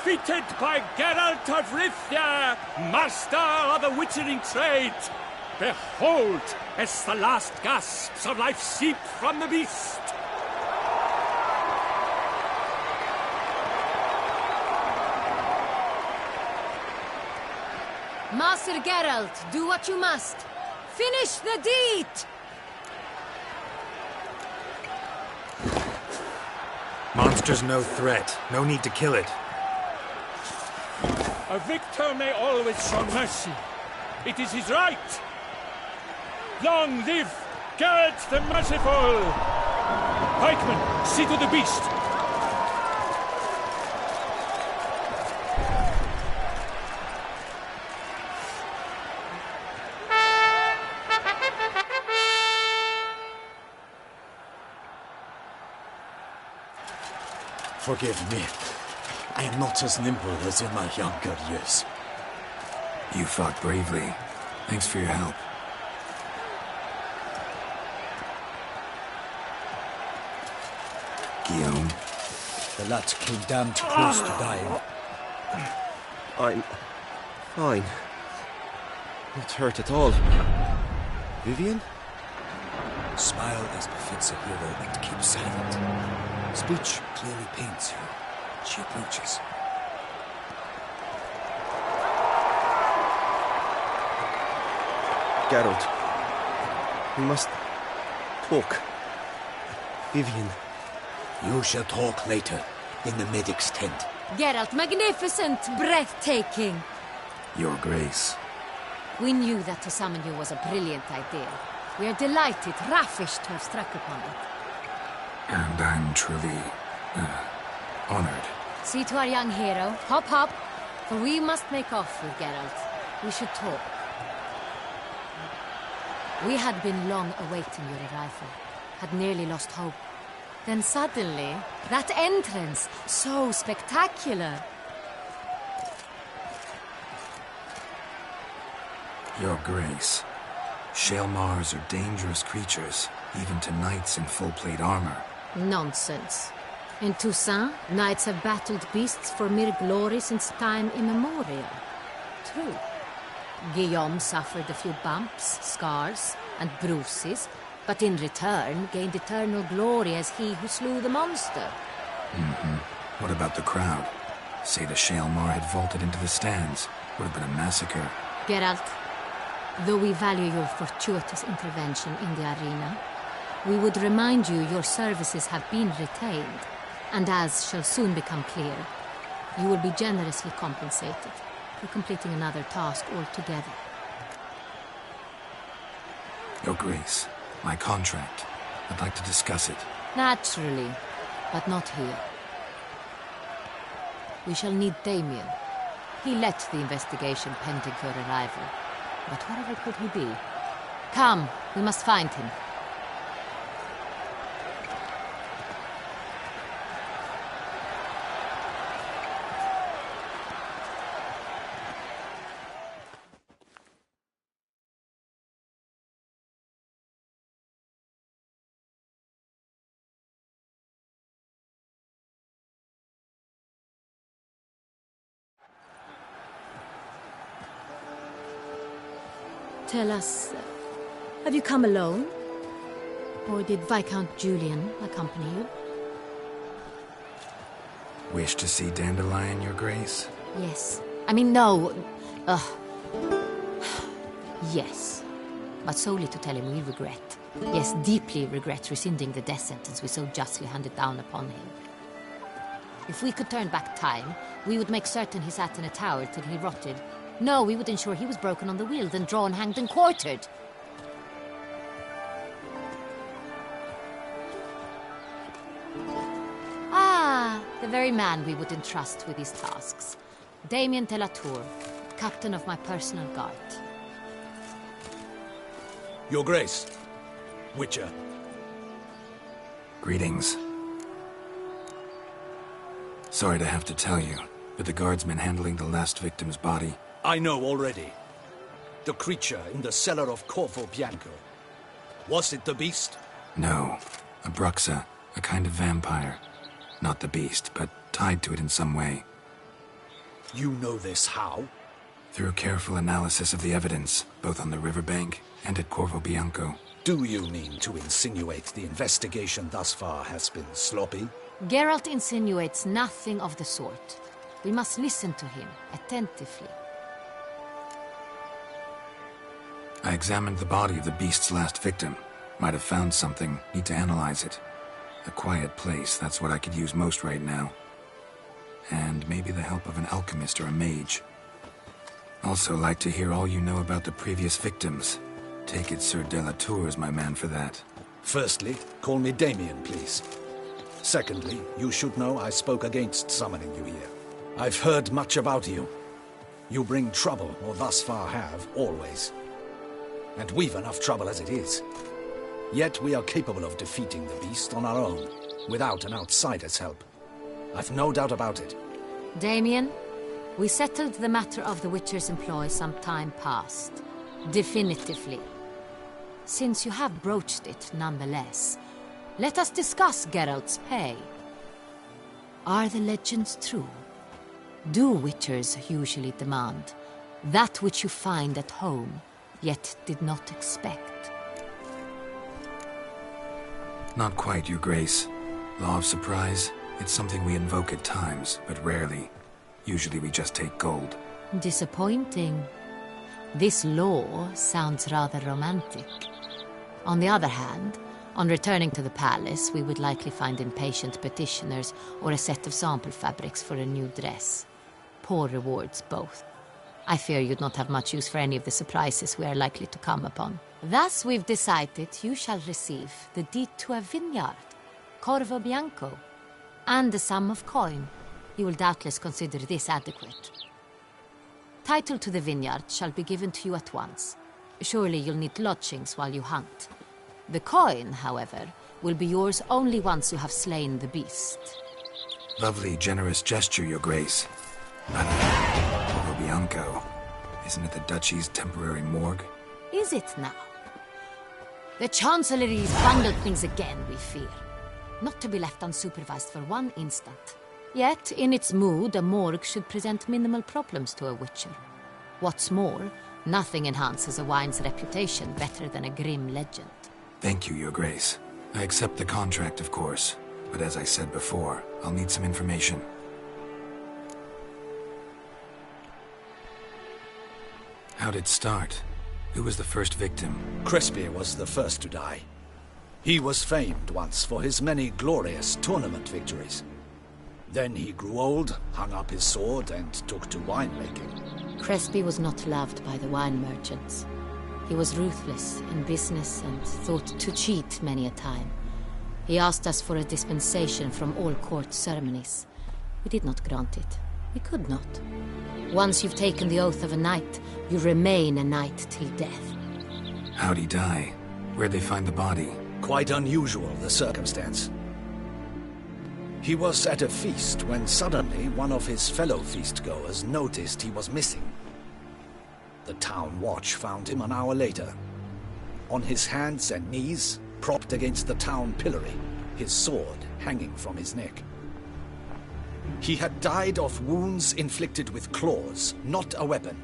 defeated by Geralt of Rivia, master of the witchering trade. Behold, as the last gasps of life seep from the beast. Master Geralt, do what you must. Finish the deed! Monster's no threat. No need to kill it. A victor may always show mercy. It is his right. Long live Geralt the Merciful! Pikeman, see to the beast. Forgive me. I am not as nimble as in my younger years. You fought bravely. Thanks for your help. Guillaume. The lad came damned close to dying. I'm fine. Not hurt at all. Vivian? Smile as befits a hero and keep silent. Speech clearly pains you. She approaches. Geralt. We must talk. Vivian. You shall talk later, in the medic's tent. Geralt, magnificent, breathtaking. Your Grace. We knew that to summon you was a brilliant idea. We are delighted, ravished to have struck upon it. And I'm truly, honored. See to our young hero. Hop, hop. For we must make off with Geralt. We should talk. We had been long awaiting your arrival. Had nearly lost hope. Then suddenly, that entrance, so spectacular. Your Grace. Shaelmars are dangerous creatures, even to knights in full plate armor. Nonsense. In Toussaint, knights have battled beasts for mere glory since time immemorial. True. Guillaume suffered a few bumps, scars, and bruises, but in return gained eternal glory as he who slew the monster. What about the crowd? Say the Shaelmar had vaulted into the stands. Would have been a massacre. Geralt, though we value your fortuitous intervention in the arena, we would remind you your services have been retained, and as shall soon become clear, you will be generously compensated for completing another task altogether. Your Grace, my contract. I'd like to discuss it. Naturally, but not here. We shall need Damien. He led the investigation pending your arrival. But wherever could he be? Come, we must find him. Tell us, have you come alone? Or did Viscount Julian accompany you? Wish to see Dandelion, Your Grace? Yes. I mean, no. Yes. But solely to tell him we regret. Yes, deeply regret rescinding the death sentence we so justly handed down upon him. If we could turn back time, we would make certain he sat in a tower till he rotted. No, we would ensure he was broken on the wheel, then drawn, hanged, and quartered. Ah, the very man we would entrust with these tasks. Damien de la Tour, captain of my personal guard. Your Grace, Witcher. Greetings. Sorry to have to tell you, but the guardsman handling the last victim's body... I know already. The creature in the cellar of Corvo Bianco. Was it the beast? No. A Bruxa, a kind of vampire. Not the beast, but tied to it in some way. You know this how? Through careful analysis of the evidence, both on the riverbank and at Corvo Bianco. Do you mean to insinuate the investigation thus far has been sloppy? Geralt insinuates nothing of the sort. We must listen to him attentively. I examined the body of the beast's last victim. Might have found something. Need to analyze it. A quiet place, that's what I could use most right now. And maybe the help of an alchemist or a mage. Also like to hear all you know about the previous victims. Take it Sir Delatour is my man for that. Firstly, call me Damien, please. Secondly, you should know I spoke against summoning you here. I've heard much about you. You bring trouble, or thus far have, always. And we've enough trouble as it is. Yet we are capable of defeating the beast on our own, without an outsider's help. I've no doubt about it. Damien, we settled the matter of the Witcher's employ some time past. Definitively. Since you have broached it nonetheless, let us discuss Geralt's pay. Are the legends true? Do Witchers usually demand that which you find at home, yet did not expect? Not quite, Your Grace. Law of surprise, it's something we invoke at times, but rarely. Usually we just take gold. Disappointing. This law sounds rather romantic. On the other hand, on returning to the palace, we would likely find impatient petitioners or a set of sample fabrics for a new dress. Poor rewards, both. I fear you'd not have much use for any of the surprises we are likely to come upon. Thus, we've decided you shall receive the deed to a vineyard, Corvo Bianco, and the sum of coin. You will doubtless consider this adequate. Title to the vineyard shall be given to you at once. Surely you'll need lodgings while you hunt. The coin, however, will be yours only once you have slain the beast. Lovely, generous gesture, Your Grace. But, Corvo Bianco, isn't it the Duchy's temporary morgue? Is it now? The Chancellery's bungled things again, we fear. Not to be left unsupervised for one instant. Yet, in its mood, a morgue should present minimal problems to a Witcher. What's more, nothing enhances a wine's reputation better than a grim legend. Thank you, Your Grace. I accept the contract, of course. But as I said before, I'll need some information. How'd it start? Who was the first victim? Crespi was the first to die. He was famed once for his many glorious tournament victories. Then he grew old, hung up his sword, and took to winemaking. Crespi was not loved by the wine merchants. He was ruthless in business and thought to cheat many a time. He asked us for a dispensation from all court ceremonies. We did not grant it. We could not. Once you've taken the oath of a knight, you remain a knight till death. How'd he die? Where'd they find the body? Quite unusual, the circumstance. He was at a feast when suddenly one of his fellow feastgoers noticed he was missing. The town watch found him an hour later. On his hands and knees, propped against the town pillory, his sword hanging from his neck. He had died of wounds inflicted with claws, not a weapon.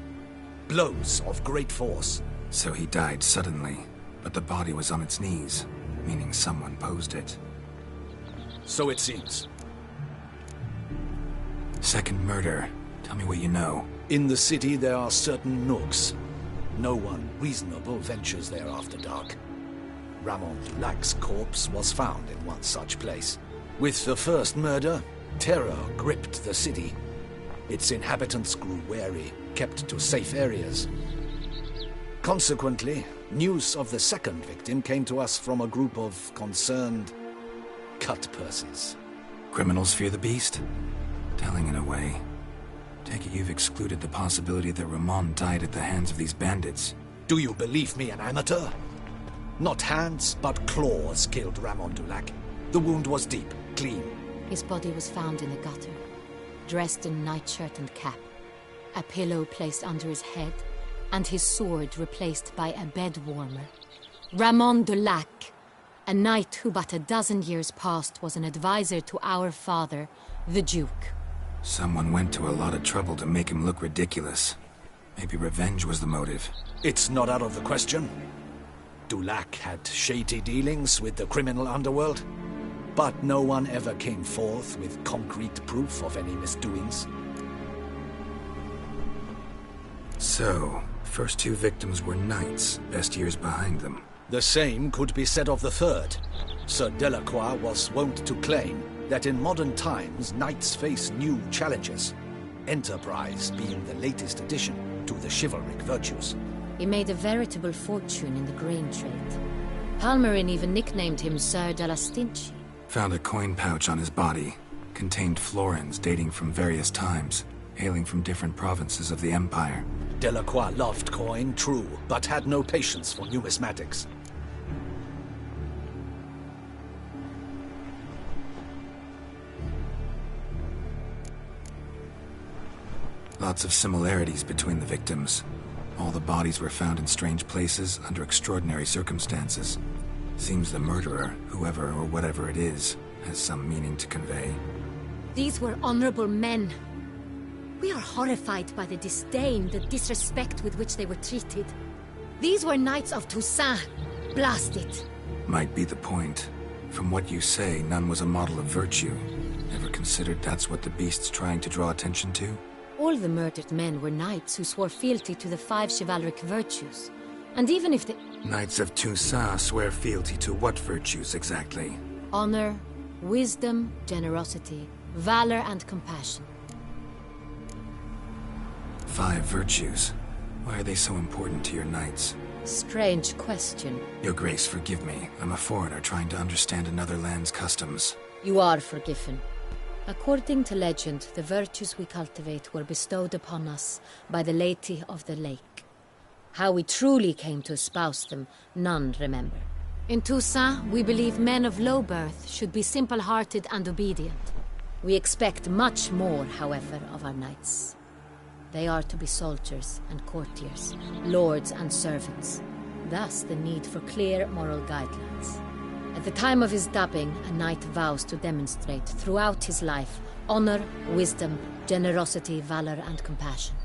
Blows of great force. So he died suddenly, but the body was on its knees, meaning someone posed it. So it seems. Second murder. Tell me what you know. In the city there are certain nooks. No one reasonable ventures there after dark. Ramon Dulac's corpse was found in one such place. With the first murder, terror gripped the city. Its inhabitants grew wary, kept to safe areas. Consequently, news of the second victim came to us from a group of concerned cut-purses. Criminals fear the beast? Telling in a way. Take it you've excluded the possibility that Ramon died at the hands of these bandits. Do you believe me an amateur? Not hands, but claws killed Ramon Dulac. The wound was deep, clean. His body was found in a gutter, dressed in nightshirt and cap, a pillow placed under his head, and his sword replaced by a bed warmer. Ramon Dulac, a knight who but a dozen years past was an advisor to our father, the Duke. Someone went to a lot of trouble to make him look ridiculous. Maybe revenge was the motive. It's not out of the question. Dulac had shady dealings with the criminal underworld, but no one ever came forth with concrete proof of any misdoings. So, first two victims were knights, best years behind them. The same could be said of the third. Sir Delacroix was wont to claim that in modern times knights face new challenges, enterprise being the latest addition to the chivalric virtues. He made a veritable fortune in the grain trade. Palmerin even nicknamed him Sir de la Stinchi. Found a coin pouch on his body. Contained florins dating from various times, hailing from different provinces of the Empire. Delacroix loved coin, true, but had no patience for numismatics. Lots of similarities between the victims. All the bodies were found in strange places under extraordinary circumstances. Seems the murderer, whoever or whatever it is, has some meaning to convey. These were honorable men. We are horrified by the disdain, the disrespect with which they were treated. These were knights of Toussaint. Blast it. Might be the point. From what you say, none was a model of virtue. Ever considered that's what the beast's trying to draw attention to? All the murdered men were knights who swore fealty to the 5 chivalric virtues. And even if the... Knights of Toussaint swear fealty to what virtues exactly? Honor, wisdom, generosity, valor, and compassion. 5 virtues. Why are they so important to your knights? Strange question. Your Grace, forgive me. I'm a foreigner trying to understand another land's customs. You are forgiven. According to legend, the virtues we cultivate were bestowed upon us by the Lady of the Lake. How we truly came to espouse them, none remember. In Toussaint, we believe men of low birth should be simple-hearted and obedient. We expect much more, however, of our knights. They are to be soldiers and courtiers, lords and servants. Thus, the need for clear moral guidelines. At the time of his dubbing, a knight vows to demonstrate throughout his life honor, wisdom, generosity, valor, and compassion.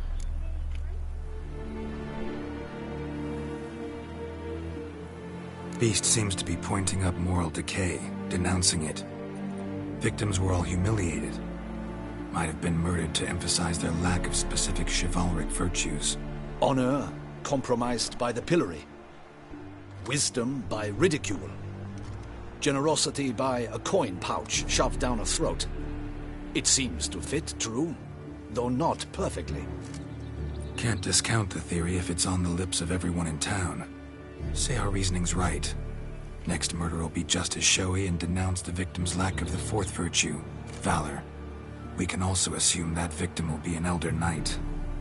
Beast seems to be pointing up moral decay, denouncing it. Victims were all humiliated. Might have been murdered to emphasize their lack of specific chivalric virtues. Honor compromised by the pillory. Wisdom by ridicule. Generosity by a coin pouch shoved down a throat. It seems to fit, true, though not perfectly. Can't discount the theory if it's on the lips of everyone in town. Say our reasoning's right. Next murder will be just as showy and denounce the victim's lack of the 4th virtue, valor. We can also assume that victim will be an elder knight.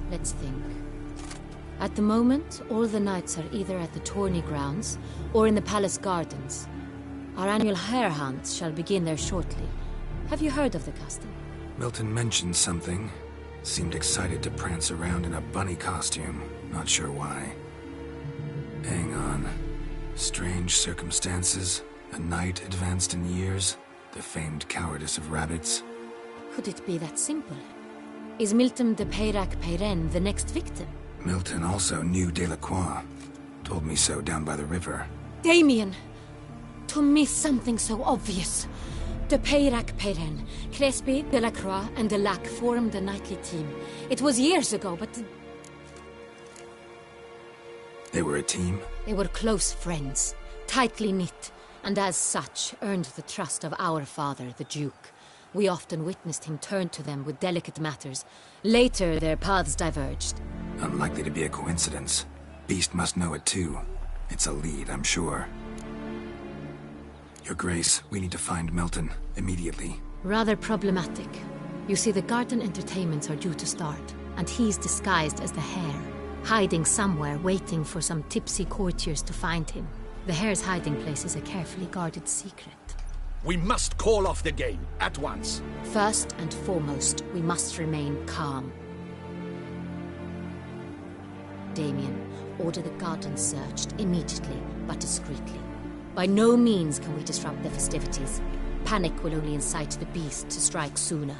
Let's think. At the moment, all the knights are either at the tourney grounds or in the palace gardens. Our annual hare hunts shall begin there shortly. Have you heard of the custom? Milton mentioned something. Seemed excited to prance around in a bunny costume. Not sure why. Hang on. Strange circumstances. A knight advanced in years. The famed cowardice of rabbits. Could it be that simple? Is Milton de Peyrac-Peyren the next victim? Milton also knew Delacroix. Told me so down by the river. Damien! To miss something so obvious. De Peyrac-Peyren, Crespi, Delacroix, and Delac formed a knightly team. It was years ago, but... They were a team? They were close friends, tightly knit, and as such earned the trust of our father, the Duke. We often witnessed him turn to them with delicate matters. Later, their paths diverged. Unlikely to be a coincidence. Beast must know it too. It's a lead, I'm sure. Your Grace, we need to find Milton, immediately. Rather problematic. You see, the garden entertainments are due to start, and he's disguised as the hare, hiding somewhere, waiting for some tipsy courtiers to find him. The hare's hiding place is a carefully guarded secret. We must call off the game, at once. First and foremost, we must remain calm. Damien, order the garden searched immediately, but discreetly. By no means can we disrupt the festivities. Panic will only incite the beast to strike sooner.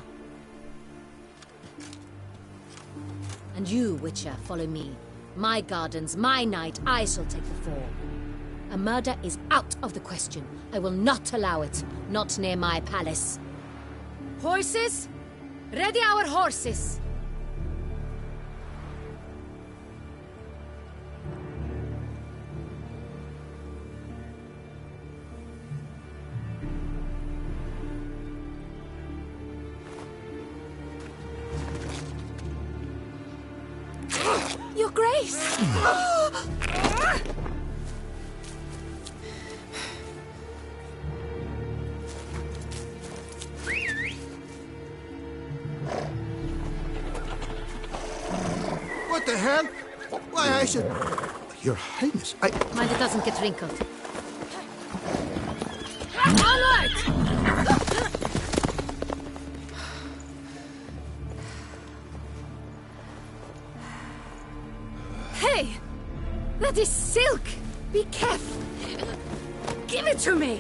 And you, Witcher, follow me. My gardens, my night, I shall take the fall. A murder is out of the question. I will not allow it. Not near my palace. Horses? Ready our horses! Your Grace! What the hell? Why, I should... Your Highness, Mind it doesn't get wrinkled. Onward! Hey! That is silk! Be careful! Give it to me!